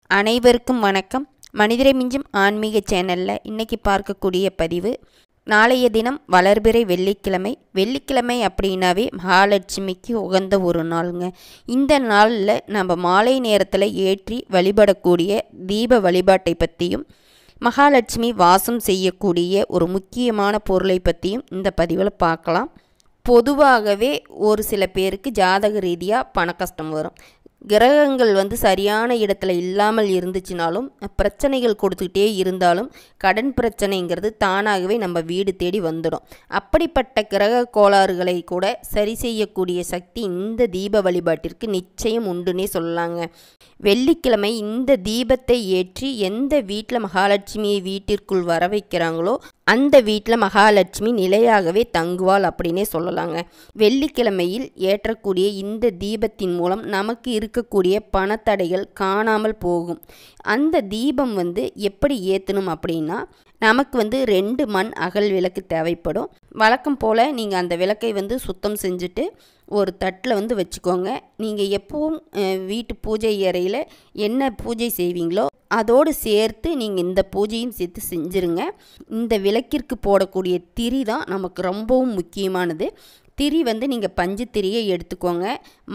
அனைவருக்கும் வணக்கம். மனிதரை மிஞ்சும் ஆன்மீக சேனலில் இன்றைக்கி பார்க்கக்கூடிய பதிவு, நாளைய தினம் வளர்பிறை வெள்ளிக்கிழமை. வெள்ளிக்கிழமை அப்படின்னாவே மகாலட்சுமிக்கு உகந்த ஒரு நாளுங்க. இந்த நாளில் நம்ம மாலை நேரத்தில் ஏற்றி வழிபடக்கூடிய தீப வழிபாட்டை பற்றியும், மகாலட்சுமி வாசம் செய்யக்கூடிய ஒரு முக்கியமான பொருளை பற்றியும் இந்த பதிவில் பார்க்கலாம். பொதுவாகவே ஒரு சில பேருக்கு ஜாதக ரீதியாக பண கஷ்டம் வரும். கிரகங்கள் சரியான இடத்துல இல்லாமல் இருந்துச்சுனாலும், பிரச்சனைகள் கொடுத்துக்கிட்டே இருந்தாலும், கடன் பிரச்சனைங்கிறது தானாகவே நம்ம வீடு தேடி வந்துடும். அப்படிப்பட்ட கிரக கோளாறுகளை கூட சரி செய்யக்கூடிய சக்தி இந்த தீப வழிபாட்டிற்கு நிச்சயம் உண்டுன்னே சொல்லலாங்க. வெள்ளிக்கிழமை இந்த தீபத்தை ஏற்றி எந்த வீட்டில் மகாலட்சுமியை வீட்டிற்குள் வர வைக்கிறாங்களோ அந்த வீட்டில் மகாலட்சுமி நிலையாகவே தங்குவாள் அப்படின்னே சொல்லலாங்க. வெள்ளிக்கிழமையில் ஏற்றக்கூடிய இந்த தீபத்தின் மூலம் நமக்கு இருக்கக்கூடிய பணத்தடைகள் காணாமல் போகும். அந்த தீபம் எப்படி ஏற்றணும் அப்படின்னா, நமக்கு 2 மண் அகல் விளக்கு தேவைப்படும். வழக்கம் போல் நீங்கள் அந்த விளக்கை சுத்தம் செஞ்சுட்டு ஒரு தட்டில் வச்சுக்கோங்க. நீங்கள் எப்பவும் வீட்டு பூஜை அறையில் என்ன பூஜை செய்வீங்களோ அதோடு சேர்த்து நீங்கள் இந்த பூஜையும் சேர்த்து செஞ்சுருங்க. இந்த விளக்கிற்கு போடக்கூடிய திரி தான் நமக்கு ரொம்பவும் முக்கியமானது. திரி நீங்கள் பஞ்சு திரியை எடுத்துக்கோங்க.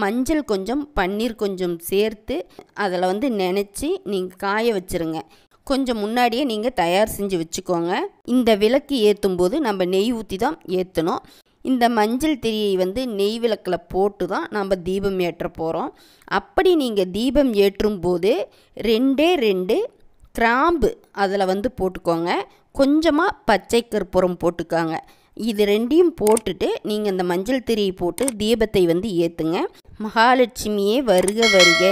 மஞ்சள் கொஞ்சம், பன்னீர் கொஞ்சம் சேர்த்து அதில் நினச்சி நீங்கள் காய வச்சுருங்க. கொஞ்சம் முன்னாடியே நீங்கள் தயார் செஞ்சு வச்சுக்கோங்க. இந்த விளக்கு ஏற்றும் போது நம்ம நெய் ஊற்றி தான் ஏற்றணும். இந்த மஞ்சள் திரியை நெய் விளக்கில் போட்டு தான் நம்ம தீபம் ஏற்ற போகிறோம். அப்படி நீங்கள் தீபம் ஏற்றும் போது 2 கிராம்பு அதில் போட்டுக்கோங்க. கொஞ்சமாக பச்சை கற்பூரம் போட்டுக்காங்க. இது 2யும் போட்டுட்டு நீங்கள் இந்த மஞ்சள் திரியை போட்டு தீபத்தை ஏற்றுங்க. மகாலட்சுமியே வருக வருக,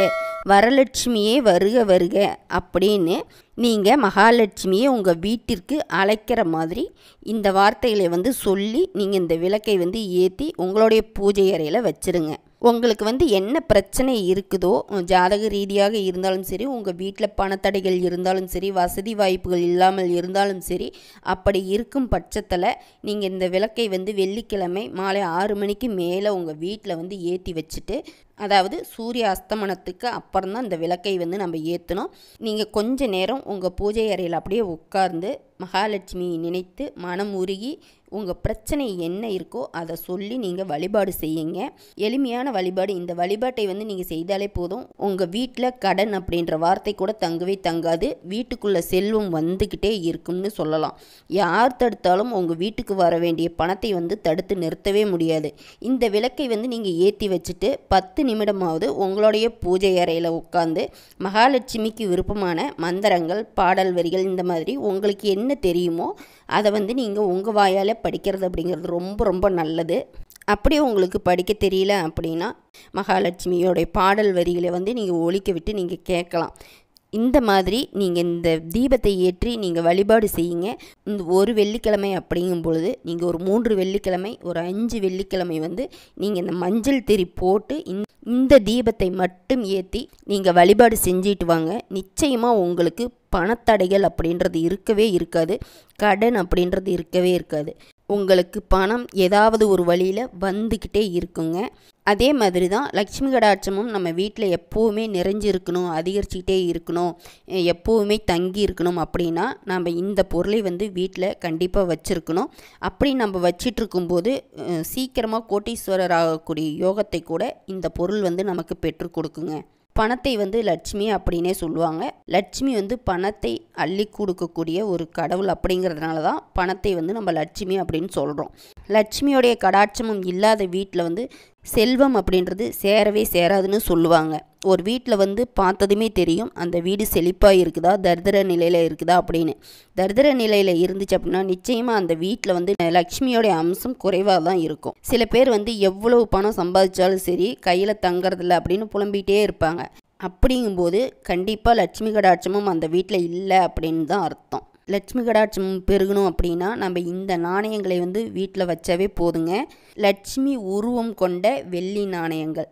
வரலட்சுமியே வருக வருக அப்படின்னு நீங்கள் மகாலட்சுமியை உங்கள் வீட்டிற்கு அழைக்கிற மாதிரி இந்த வார்த்தைகளை சொல்லி நீங்கள் இந்த விளக்கை ஏற்றி உங்களுடைய பூஜை அறையில் வச்சுருங்க. உங்களுக்கு என்ன பிரச்சனை இருக்குதோ, ஜாதக ரீதியாக இருந்தாலும் சரி, உங்கள் வீட்டில் பணத்தடைகள் இருந்தாலும் சரி, வசதி வாய்ப்புகள் இல்லாமல் இருந்தாலும் சரி, அப்படி இருக்கும் பட்சத்தில் நீங்கள் இந்த விளக்கை வெள்ளிக்கிழமை மாலை 6 மணிக்கு மேலே உங்கள் வீட்டில் ஏற்றி வச்சுட்டு, அதாவது சூரிய அஸ்தமனத்துக்கு அப்புறம் தான் இந்த விளக்கை நம்ம ஏற்றணும். நீங்கள் கொஞ்ச நேரம் உங்கள் பூஜை அறையில் அப்படியே உட்கார்ந்து மகாலட்சுமியை நினைத்து மனம் உருகி உங்கள் பிரச்சனை என்ன இருக்கோ அதை சொல்லி நீங்கள் வழிபாடு செய்யுங்க. எளிமையான வழிபாடு. இந்த வழிபாட்டை நீங்கள் செய்தாலே போதும். உங்கள் வீட்டில் கடன் அப்படின்ற வார்த்தை கூட தங்கவே தங்காது. வீட்டுக்குள்ளே செல்வம் வந்துக்கிட்டே இருக்கும்னு சொல்லலாம். யார் தடுத்தாலும் உங்கள் வீட்டுக்கு வர வேண்டிய பணத்தை தடுத்து நிறுத்தவே முடியாது. இந்த விளக்கை நீங்கள் ஏற்றி வச்சுட்டு 10 நிமிடமாவது உங்களுடைய பூஜை அறையில் உட்காந்து மகாலட்சுமிக்கு விருப்பமான மந்திரங்கள், பாடல் வரிகள், இந்த மாதிரி உங்களுக்கு என்ன தெரியுமோ அதை நீங்கள் உங்கள் வாயால் படிக்கிறது அப்படிங்கிறது ரொம்ப ரொம்ப நல்லது. அப்படியே உங்களுக்கு படிக்க தெரியல அப்படின்னா மகாலட்சுமியோடைய பாடல் வரிகளை நீங்கள் ஒலிக்க விட்டு நீங்கள் கேட்கலாம். இந்த மாதிரி நீங்கள் இந்த தீபத்தை ஏற்றி நீங்கள் வழிபாடு செய்யுங்க. இந்த ஒரு வெள்ளிக்கிழமை அப்படிங்கும் பொழுது நீங்கள் ஒரு 3 வெள்ளிக்கிழமை, ஒரு 5 வெள்ளிக்கிழமை நீங்கள் இந்த மஞ்சள் திரி போட்டு இந்த தீபத்தை மட்டும் ஏற்றி நீங்கள் வழிபாடு செஞ்சிட்டு வாங்க. நிச்சயமாக உங்களுக்கு பணத்தடைகள் அப்படின்றது இருக்கவே இருக்காது. கடன் அப்படின்றது இருக்கவே இருக்காது. உங்களுக்கு பணம் ஏதாவது ஒரு வழியில் வந்துக்கிட்டே இருக்குங்க. அதே மாதிரி தான் லக்ஷ்மி கடாட்சமும் நம்ம வீட்டில் எப்போவுமே நிறைஞ்சிருக்கணும், அதிகரிச்சுக்கிட்டே இருக்கணும், எப்போவுமே தங்கி இருக்கணும் அப்படின்னா நம்ம இந்த பொருளை வீட்டில் கண்டிப்பாக வச்சுருக்கணும். அப்படி நம்ம வச்சிட்ருக்கும்போது சீக்கிரமாக கோட்டீஸ்வரர் ஆகக்கூடிய யோகத்தை கூட இந்த பொருள் நமக்கு பெற்று கொடுக்குங்க. பணத்தை லட்சுமி அப்படின்னே சொல்லுவாங்க. லட்சுமி பணத்தை அள்ளி கொடுக்கக்கூடிய ஒரு கடவுள் அப்படிங்கிறதுனால தான் பணத்தை நம்ம லட்சுமி அப்படின்னு சொல்கிறோம். லட்சுமியோடைய கடாட்சமும் இல்லாத வீட்டில் செல்வம் அப்படின்றது சேரவே சேராதுன்னு சொல்லுவாங்க. ஒரு வீட்டில் பார்த்ததுமே தெரியும் அந்த வீடு செழிப்பாக இருக்குதா, தரித்திர நிலையில் இருக்குதா அப்படின்னு. தரித்திர நிலையில் இருந்துச்சு அப்படின்னா நிச்சயமாக அந்த வீட்டில் லட்சுமியோடைய அம்சம் குறைவாக தான் இருக்கும். சில பேர் எவ்வளவு பணம் சம்பாதிச்சாலும் சரி கையில் தங்கறதில்ல அப்படின்னு புலம்பிகிட்டே இருப்பாங்க. அப்படிங்கும்போது கண்டிப்பாக லட்சுமி கடாட்சமும் அந்த வீட்டில் இல்லை அப்படின்னு தான் அர்த்தம். லட்சுமி கடாட்சம் பெருகணும் அப்படின்னா நம்ம இந்த நாணயங்களை வீட்டில் வச்சாவே போதுங்க. லட்சுமி உருவம் கொண்ட வெள்ளி நாணயங்கள்,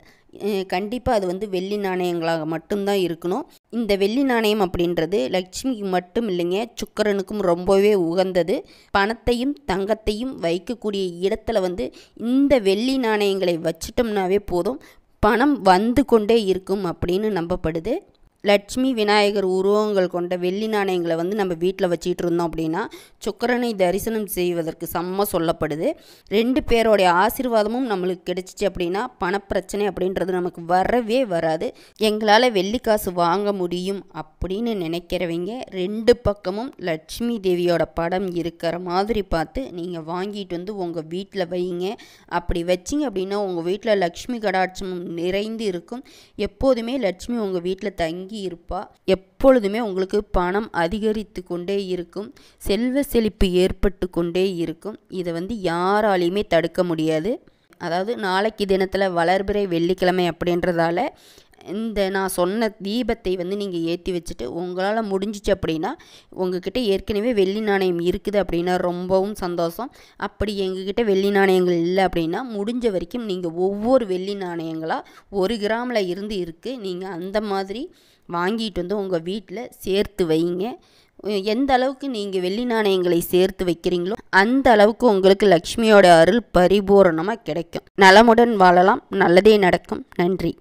கண்டிப்பாக அது வெள்ளி நாணயங்களாக மட்டும்தான் இருக்கணும். இந்த வெள்ளி நாணயம் அப்படின்றது லட்சுமிக்கு மட்டும் இல்லைங்க, சுக்கிரனுக்கும் ரொம்பவே உகந்தது. பணத்தையும் தங்கத்தையும் வைக்கக்கூடிய இடத்துல இந்த வெள்ளி நாணயங்களை வச்சிட்டோம்னாவே போதும், பணம் வந்து கொண்டே இருக்கும் அப்படின்னு நம்பப்படுது. லட்சுமி விநாயகர் உருவங்கள் கொண்ட வெள்ளி நாணயங்களை வந்து நம்ம வீட்டில் வச்சுக்கிட்டு இருந்தோம் அப்படின்னா சுக்கிரனை தரிசனம் செய்வதற்கு சமமாக சொல்லப்படுது. 2 பேரோடைய ஆசீர்வாதமும் நம்மளுக்கு கிடைச்சிச்சு அப்படின்னா பணப்பிரச்சனை அப்படின்றது நமக்கு வரவே வராது. எங்களால் வெள்ளி காசு வாங்க முடியும் அப்படின்னு நினைக்கிறவங்க 2 பக்கமும் லட்சுமி தேவியோட படம் இருக்கிற மாதிரி பார்த்து நீங்கள் வாங்கிட்டு வந்து உங்கள் வீட்டில் வைங்க. அப்படி வச்சிங்க அப்படின்னா உங்கள் வீட்டில் லட்சுமி கடாட்சம் நிறைந்து இருக்கும். எப்போதுமே லட்சுமி உங்கள் வீட்டில் தங்கி இருப்பா. எப்பொழுதுமே உங்களுக்கு பணம் அதிகரித்து கொண்டே இருக்கும். செல்வ செழிப்பு ஏற்பட்டு கொண்டே இருக்கும். இதை வந்து யாராலையுமே தடுக்க முடியாது. அதாவது நாளைக்கு தினத்தில் வளர்பிறை வெள்ளிக்கிழமை அப்படின்றதால இந்த நான் சொன்ன தீபத்தை வந்து நீங்கள் ஏற்றி வச்சுட்டு உங்களால் முடிஞ்சிச்சு அப்படின்னா உங்ககிட்ட ஏற்கனவே வெள்ளி நாணயம் இருக்குது அப்படின்னா ரொம்பவும் சந்தோஷம். அப்படி எங்ககிட்ட வெள்ளி நாணயங்கள் இல்லை அப்படின்னா முடிஞ்ச வரைக்கும் நீங்கள் ஒவ்வொரு வெள்ளி நாணயங்களாக 1 கிராமில் இருந்து இருக்குது நீங்கள் அந்த மாதிரி வாங்கிட்டு வந்து உங்கள் வீட்டில் சேர்த்து வைங்க. எந்த அளவுக்கு நீங்கள் வெள்ளி நாணயங்களை சேர்த்து வைக்கிறீங்களோ அந்த அளவுக்கு உங்களுக்கு லக்ஷ்மியோட அருள் பரிபூரணமாக கிடைக்கும். நலமுடன் வாழலாம். நல்லதே நடக்கும். நன்றி.